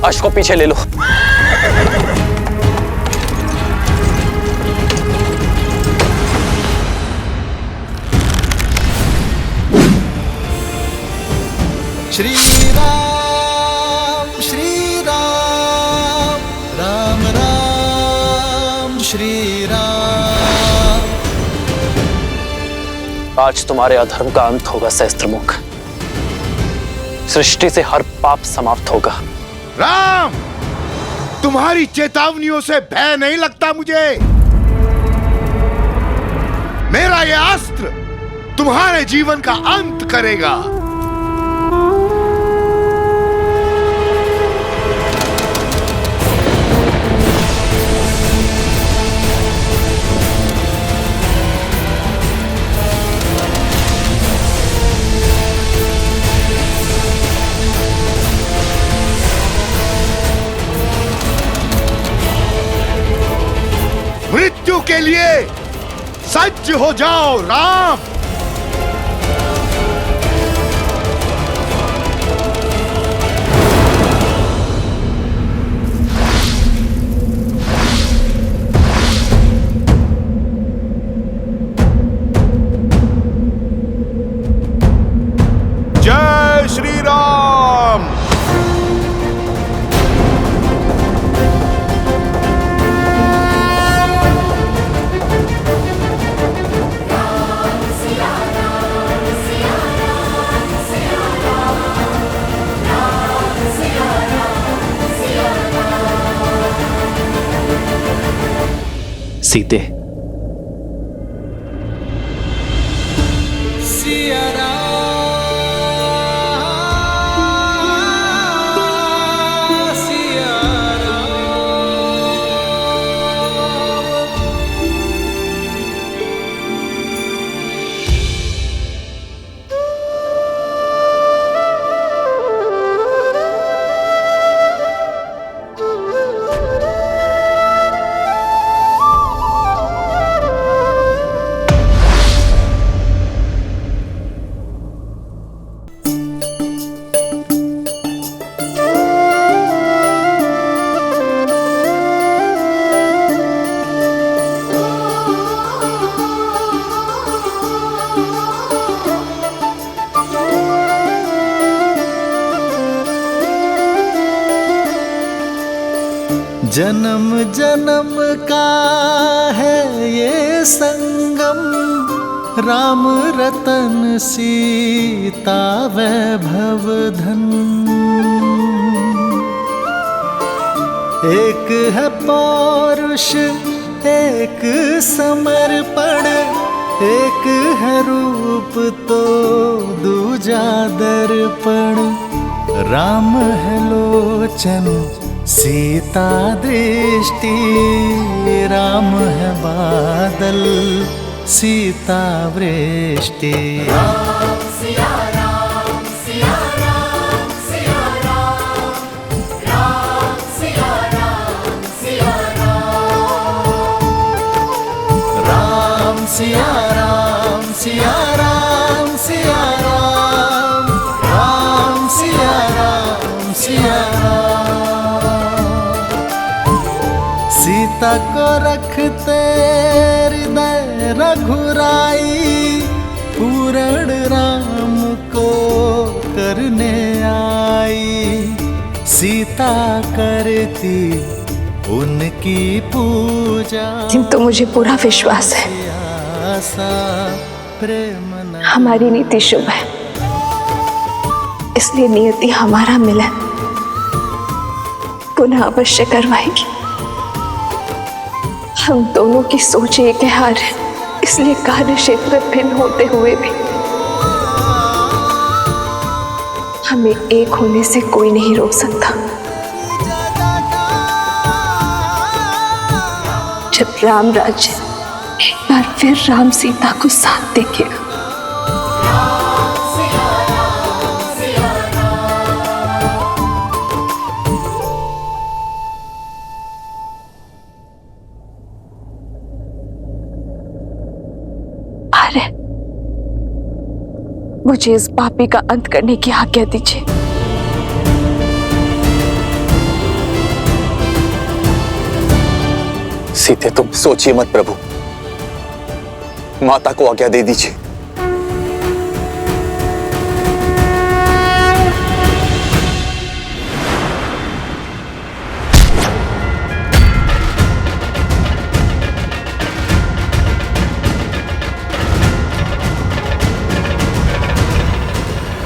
अश्व को पीछे ले लो। श्री राम राम राम श्री राम। आज तुम्हारे अधर्म का अंत होगा सहस्त्रमुख। सृष्टि से हर पाप समाप्त होगा। राम, तुम्हारी चेतावनियों से भय नहीं लगता मुझे। मेरा यह अस्त्र तुम्हारे जीवन का अंत करेगा। मृत्यु के लिए सज्ज हो जाओ राम। जय श्री राम। सीते, जन्म जन्म का है ये संगम, राम रतन सीता वैभव धन। एक है पौरुष एक समर्पण, एक है रूप तो दूजा दर्पण। राम है लोचन सीता दृष्टि, राम है बादल सीता वृष्टि। राम सिया राम सिया राम सिया राम, राम सिया राम सिया राम, राम सिया राम सिया राम सिया राम, राम सिया राम सिया राम। सीता को रखते हृदय रघुराई, पूर्ण राम को करने आई। सीता करती उनकी पूजा, किंतु मुझे पूरा विश्वास है प्रेम हमारी नीति शुभ है, इसलिए नियति हमारा मिलन पुनः अवश्य करवाएगी। हम दोनों की सोच एक हार है, इसलिए कार्य क्षेत्र भिन्न होते हुए भी हमें एक होने से कोई नहीं रोक सकता। जब राम राज्य एक बार फिर राम सीता को साथ देखेगा, मुझे इस पापी का अंत करने की आज्ञा दीजिए। सीते, तुम सोचिए मत प्रभु, माता को आज्ञा दे दीजिए।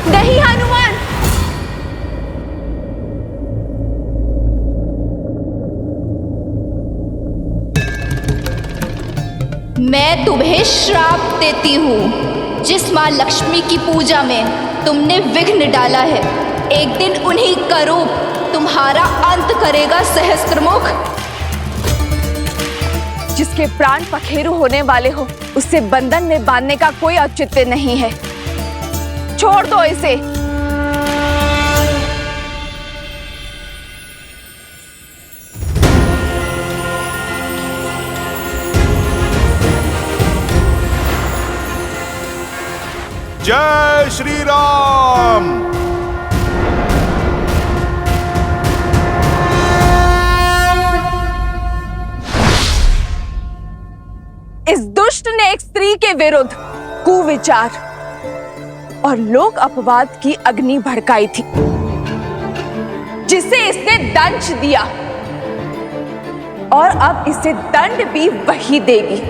नहीं हनुमान, मैं तुम्हें श्राप देती हूँ। जिस माँ लक्ष्मी की पूजा में तुमने विघ्न डाला है, एक दिन उन्हीं का रूप तुम्हारा अंत करेगा सहस्त्रमुख। जिसके प्राण पखेरु होने वाले हो, उसे बंधन में बांधने का कोई औचित्य नहीं है। छोड़ दो इसे। जय श्री राम। इस दुष्ट ने एक स्त्री के विरुद्ध कुविचार और लोक अपवाद की अग्नि भड़काई थी, जिसे इसने दंश दिया और अब इसे दंड भी वही देगी।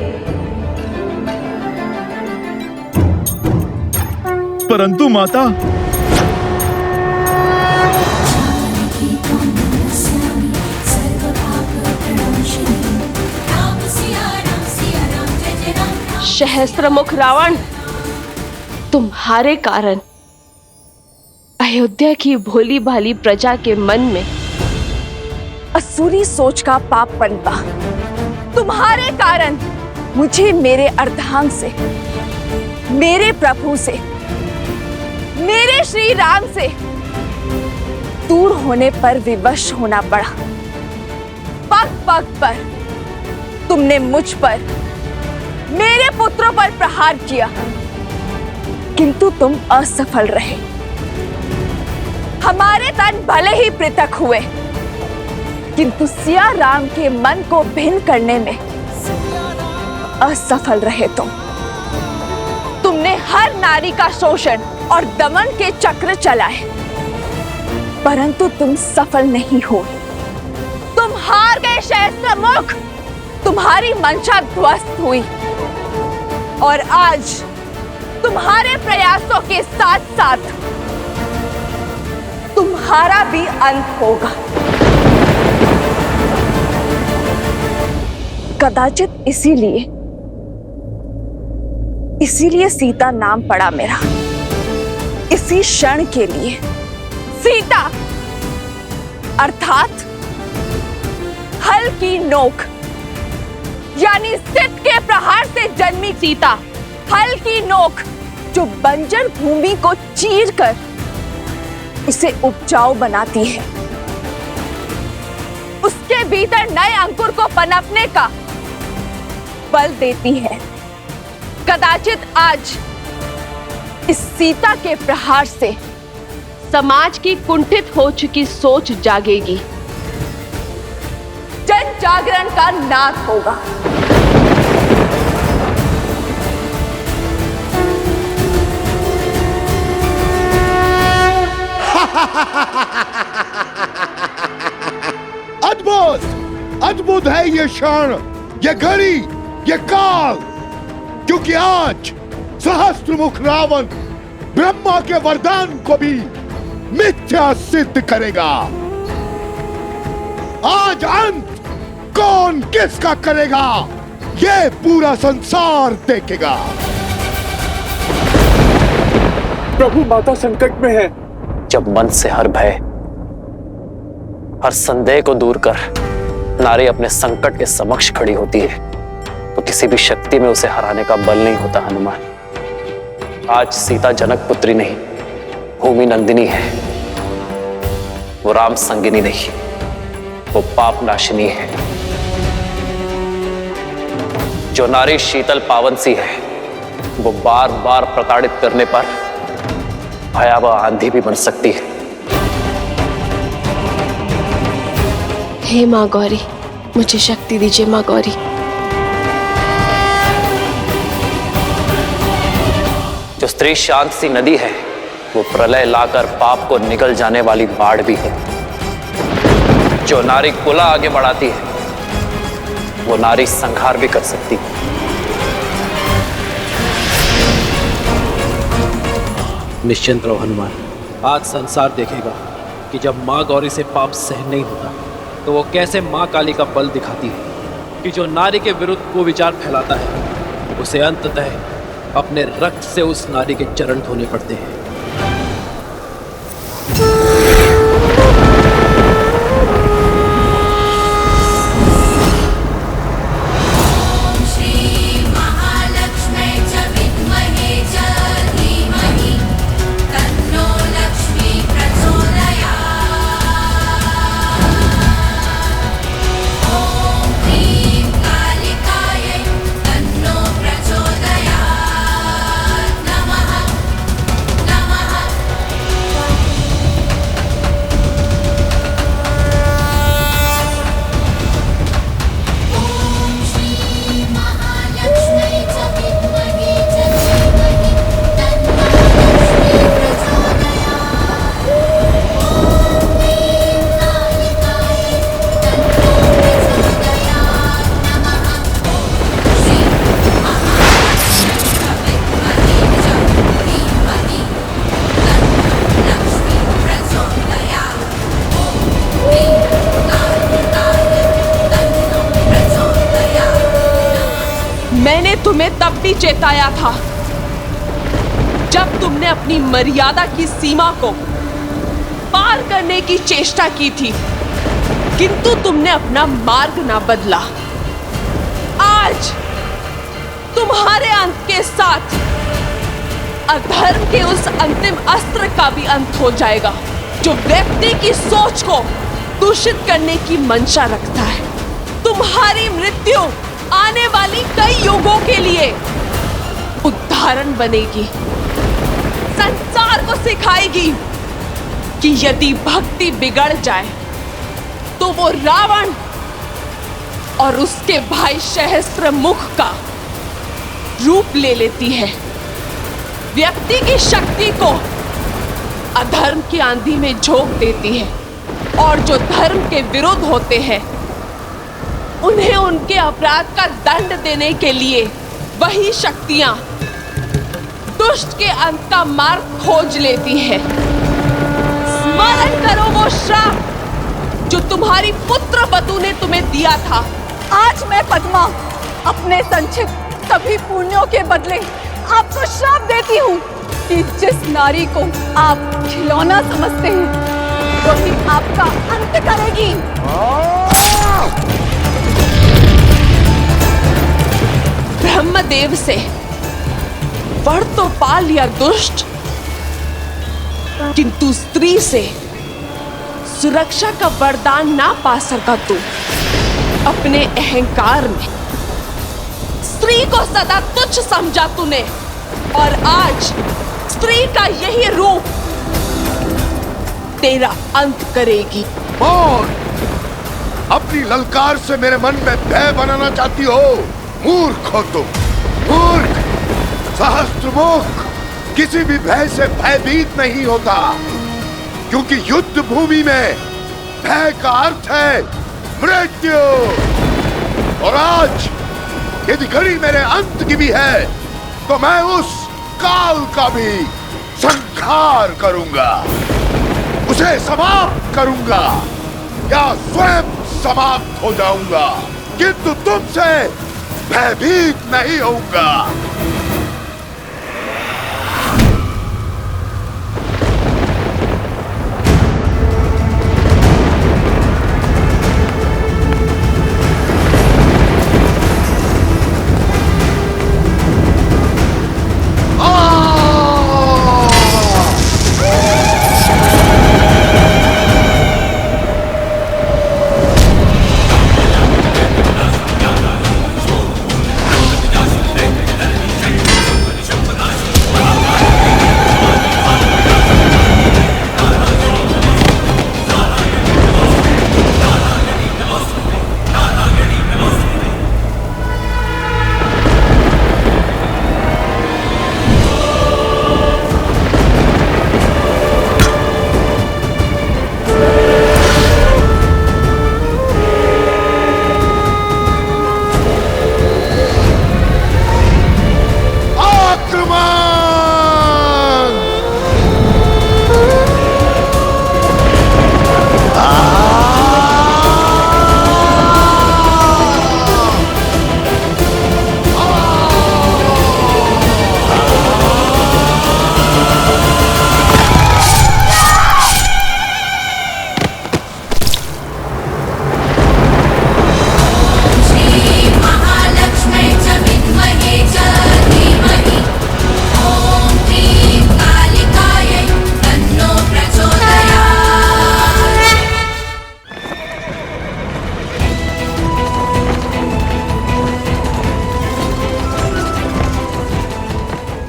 परंतु माता, सहस्त्रमुख रावण, तुम्हारे कारण अयोध्या की भोली भाली प्रजा के मन में असुरी सोच का पाप पनपा। तुम्हारे कारण मुझे मेरे अर्धांग से, मेरे प्रभु से, मेरे श्री राम से दूर होने पर विवश होना पड़ा। पग पग पर तुमने मुझ पर, मेरे पुत्रों पर प्रहार किया, किंतु तुम असफल रहे। हमारे तन भले ही पृथक हुए, किंतु सिया राम के मन को भिन्न करने में असफल रहे तुमने हर नारी का शोषण और दमन के चक्र चलाए, परंतु तुम सफल नहीं हो। तुम हार गए सहस्त्रमुख। तुम्हारी मंशा ध्वस्त हुई और आज तुम्हारे प्रयासों के साथ साथ तुम्हारा भी अंत होगा। कदाचित इसीलिए सीता नाम पड़ा मेरा। इसी क्षण के लिए सीता अर्थात हल की नोक, यानी सिद्ध के प्रहार से जन्मी सीता, हल की नोक जो बंजर भूमि को चीरकर उसे उपजाऊ बनाती है, उसके भीतर नए अंकुर को पनपने का बल देती है। कदाचित आज इस सीता के प्रहार से समाज की कुंठित हो चुकी सोच जागेगी, जन जागरण का नाद होगा। अद्भुत अद्भुत है ये क्षण, ये घड़ी, ये काल, क्योंकि आज सहस्त्रमुख रावण ब्रह्मा के वरदान को भी मिथ्या सिद्ध करेगा। आज अंत कौन किसका करेगा, ये पूरा संसार देखेगा। प्रभु, माता संकट में है। जब मन से हर भय, हर संदेह को दूर कर नारी अपने संकट के समक्ष खड़ी होती है, तो किसी भी शक्ति में उसे हराने का बल नहीं होता। हनुमान, आज सीता जनक पुत्री नहीं, भूमि नंदिनी है। वो राम संगिनी नहीं, वो पाप नाशिनी है। जो नारी शीतल पावन सी है, वो बार बार प्रताड़ित करने पर भयावह आंधी भी बन सकती है। हे मां गौरी, मुझे शक्ति दीजिए माँ गौरी। जो स्त्री शांत सी नदी है वो प्रलय लाकर पाप को निगल जाने वाली बाढ़ भी है। जो नारी कुला आगे बढ़ाती है वो नारी संहार भी कर सकती है। निश्चिंत रहो हनुमान, आज संसार देखेगा कि जब माँ गौरी से पाप सहन नहीं होता तो वो कैसे माँ काली का बल दिखाती है कि जो नारी के विरुद्ध को विचार फैलाता है उसे अंततः अपने रक्त से उस नारी के चरण धोने पड़ते हैं। श्री महालक्ष्मी च विद्महे च धीमहि तन्नो लक्ष्मी प्रचोदयात्। ॐ ह्रीं कालिकायै तन्नो प्रचोदयात्। नमः नमः। ॐ श्री महालक्ष्मी च विद्महे च धीमहि तन्नो लक्ष्मी प्रचोदयात्। ॐ ह्रीं कालिकायै तन्नो प्रचोदयात्। नमः। श्री महालक्ष्मी च विद्महे च धीमहि तन्नो लक्ष्मी प्रचोदयात्। ॐ ह्रीं कालिकायै तन्नो प्रचोदयात्। मैंने तुम्हें तब भी चेताया था जब तुमने अपनी मर्यादा की सीमा को पार करने की चेष्टा की थी, किंतु तुमने अपना मार्ग ना बदला। आज तुम्हारे अंत के साथ अधर्म के उस अंतिम अस्त्र का भी अंत हो जाएगा जो व्यक्ति की सोच को दूषित करने की मंशा रखता है। तुम्हारी मृत्यु आने वाली कई युगों के लिए उदाहरण बनेगी, संसार को सिखाएगी कि यदि भक्ति बिगड़ जाए तो वो रावण और उसके भाई सहस्त्रमुख का रूप ले लेती है। व्यक्ति की शक्ति को अधर्म की आंधी में झोंक देती है और जो धर्म के विरुद्ध होते हैं उन्हें उनके अपराध का दंड देने के लिए वही शक्तियां दुष्ट के अंत का मार्ग खोज लेती है। स्मरण करो वो श्राप जो तुम्हारी पुत्र बतु ने तुम्हें दिया था। आज मैं पद्मा अपने संचित सभी पुण्यों के बदले आपको श्राप देती हूँ कि जिस नारी को आप खिलौना समझते हैं वही आपका अंत करेगी। ब्रह्मदेव से वर तो पा लिया दुष्ट, किंतु स्त्री से सुरक्षा का वरदान ना पा सका तू। अपने अहंकार में स्त्री को सदा तुच्छ समझा तूने और आज स्त्री का यही रूप तेरा अंत करेगी। कौन अपनी ललकार से मेरे मन में भय बनाना चाहती हो? मूर्ख हो तुम, मूर्ख। सहस्त्रमुख किसी भी भय से भयभीत नहीं होता, क्योंकि युद्ध भूमि में भय का अर्थ है मृत्यु। और आज यदि घड़ी मेरे अंत की भी है तो मैं उस काल का भी संहार करूंगा, उसे समाप्त करूंगा या स्वयं समाप्त हो जाऊंगा, किंतु तुमसे भयभीत नहीं होऊंगा।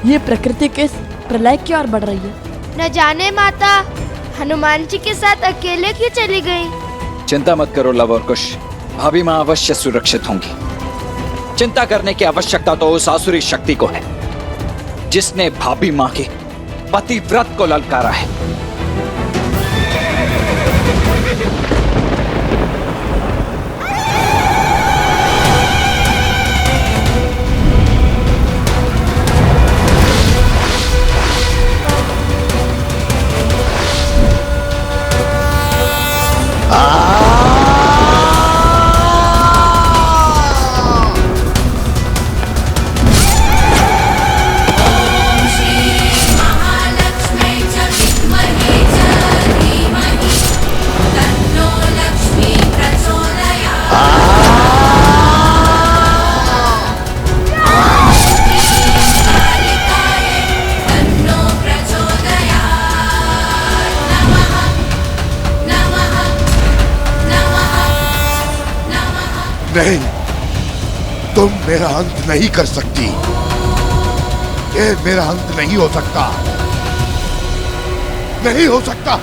ये प्रकृति के प्रलय की ओर बढ़ रही है। न जाने माता हनुमान जी के साथ अकेले क्यों चली गई? चिंता मत करो लव और कुश, भाभी माँ अवश्य सुरक्षित होंगी। चिंता करने की आवश्यकता तो उस आसुरी शक्ति को है जिसने भाभी माँ के पतिव्रत को ललकारा है। नहीं, तुम मेरा अंत नहीं कर सकती। ये मेरा अंत नहीं हो सकता, नहीं हो सकता।